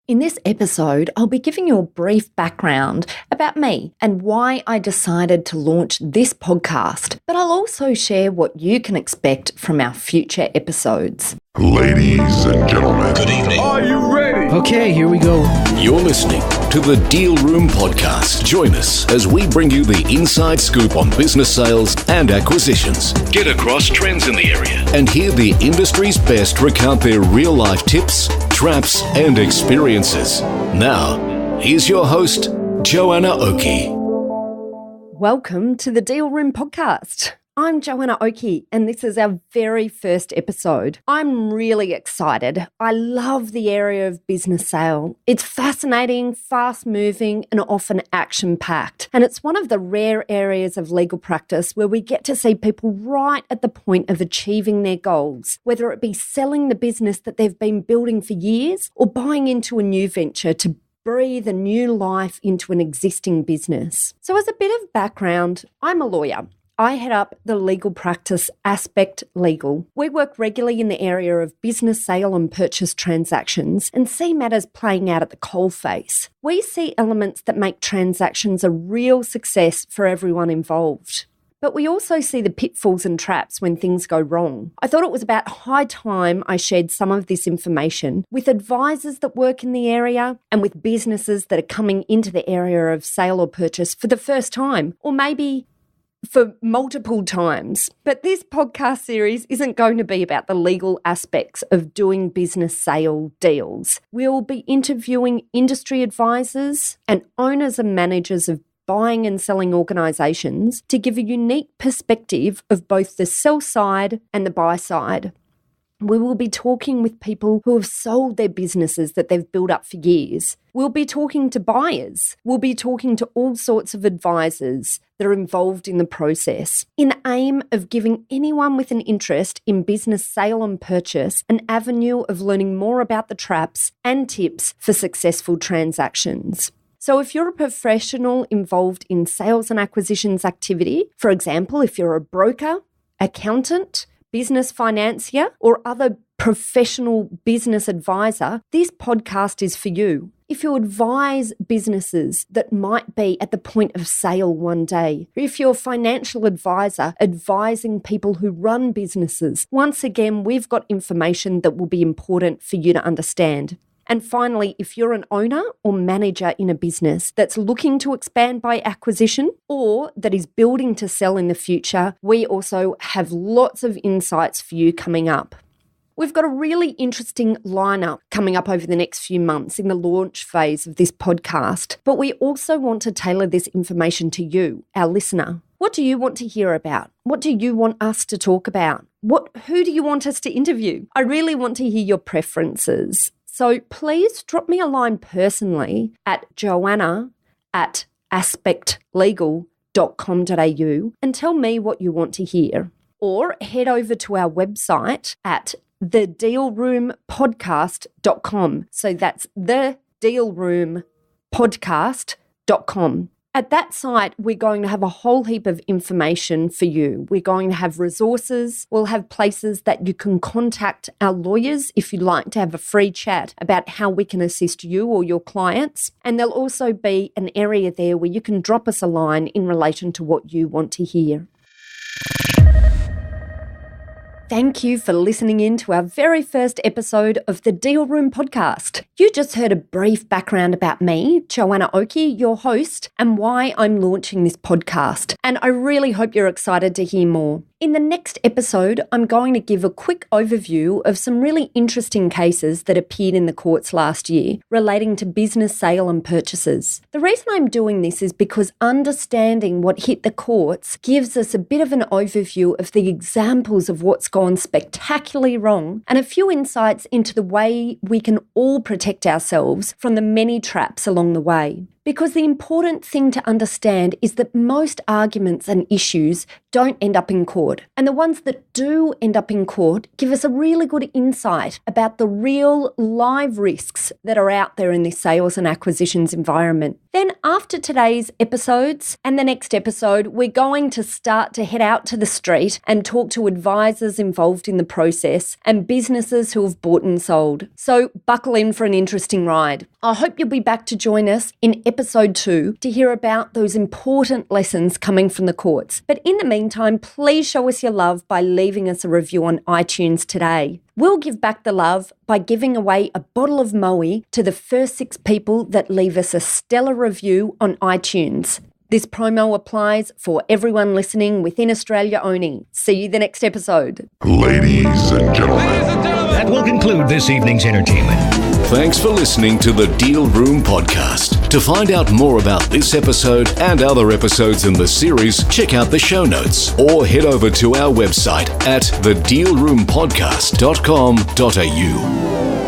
In this episode, I'll be giving you a brief background about me and why I decided to launch this podcast, but I'll also share what you can expect from our future episodes. Ladies and gentlemen, good evening. Are you ready? Okay, here we go. You're listening to the Deal Room Podcast. Join us as we bring you the inside scoop on business sales and acquisitions. Get across trends in the area and hear the industry's best recount their real-life tips, traps, and experiences. Now, here's your host, Joanna Oakey. Welcome to the Deal Room Podcast. I'm Joanna Oakey, and this is our very first episode. I'm really excited. I love the area of business sale. It's fascinating, fast-moving, and often action-packed. And it's one of the rare areas of legal practice where we get to see people right at the point of achieving their goals, whether it be selling the business that they've been building for years or buying into a new venture to breathe a new life into an existing business. So as a bit of background, I'm a lawyer. I head up the legal practice Aspect Legal. We work regularly in the area of business sale and purchase transactions and see matters playing out at the coalface. We see elements that make transactions a real success for everyone involved. But we also see the pitfalls and traps when things go wrong. I thought it was about high time I shared some of this information with advisors that work in the area and with businesses that are coming into the area of sale or purchase for the first time, or maybe for multiple times. But this podcast series isn't going to be about the legal aspects of doing business sale deals. We'll be interviewing industry advisors and owners and managers of buying and selling organisations to give a unique perspective of both the sell side and the buy side. We will be talking with people who have sold their businesses that they've built up for years. We'll be talking to buyers. We'll be talking to all sorts of advisors that are involved in the process, in the aim of giving anyone with an interest in business sale and purchase an avenue of learning more about the traps and tips for successful transactions. So if you're a professional involved in sales and acquisitions activity, for example, if you're a broker, accountant, business financier, or other professional business advisor, this podcast is for you. If you advise businesses that might be at the point of sale one day, if you're a financial advisor advising people who run businesses, once again, we've got information that will be important for you to understand. And finally, if you're an owner or manager in a business that's looking to expand by acquisition or that is building to sell in the future, we also have lots of insights for you coming up. We've got a really interesting lineup coming up over the next few months in the launch phase of this podcast, but we also want to tailor this information to you, our listener. What do you want to hear about? What do you want us to talk about? Who do you want us to interview? I really want to hear your preferences. So please drop me a line personally at joanna@aspectlegal.com.au and tell me what you want to hear. Or head over to our website at thedealroompodcast.com. So that's thedealroompodcast.com. At that site, we're going to have a whole heap of information for you. We're going to have resources. We'll have places that you can contact our lawyers if you'd like to have a free chat about how we can assist you or your clients. And there'll also be an area there where you can drop us a line in relation to what you want to hear. Thank you for listening in to our very first episode of the Deal Room Podcast. You just heard a brief background about me, Joanna Oakey, your host, and why I'm launching this podcast. And I really hope you're excited to hear more. In the next episode, I'm going to give a quick overview of some really interesting cases that appeared in the courts last year relating to business sale and purchases. The reason I'm doing this is because understanding what hit the courts gives us a bit of an overview of the examples of what's gone spectacularly wrong and a few insights into the way we can all protect ourselves from the many traps along the way. because the important thing to understand is that most arguments and issues don't end up in court. And the ones that do end up in court give us a really good insight about the real live risks that are out there in this sales and acquisitions environment. Then after today's episodes and the next episode, we're going to start to head out to the street and talk to advisors involved in the process and businesses who have bought and sold. So buckle in for an interesting ride. I hope you'll be back to join us in episode 2 to hear about those important lessons coming from the courts. But in the meantime, please show us your love by leaving us a review on iTunes today. We'll give back the love by giving away a bottle of Moe to the first 6 people that leave us a stellar review on iTunes. This promo applies for everyone listening within Australia only. See you the next episode. Ladies and gentlemen. That will conclude this evening's entertainment. Thanks for listening to the Deal Room Podcast. To find out more about this episode and other episodes in the series, check out the show notes or head over to our website at thedealroompodcast.com.au.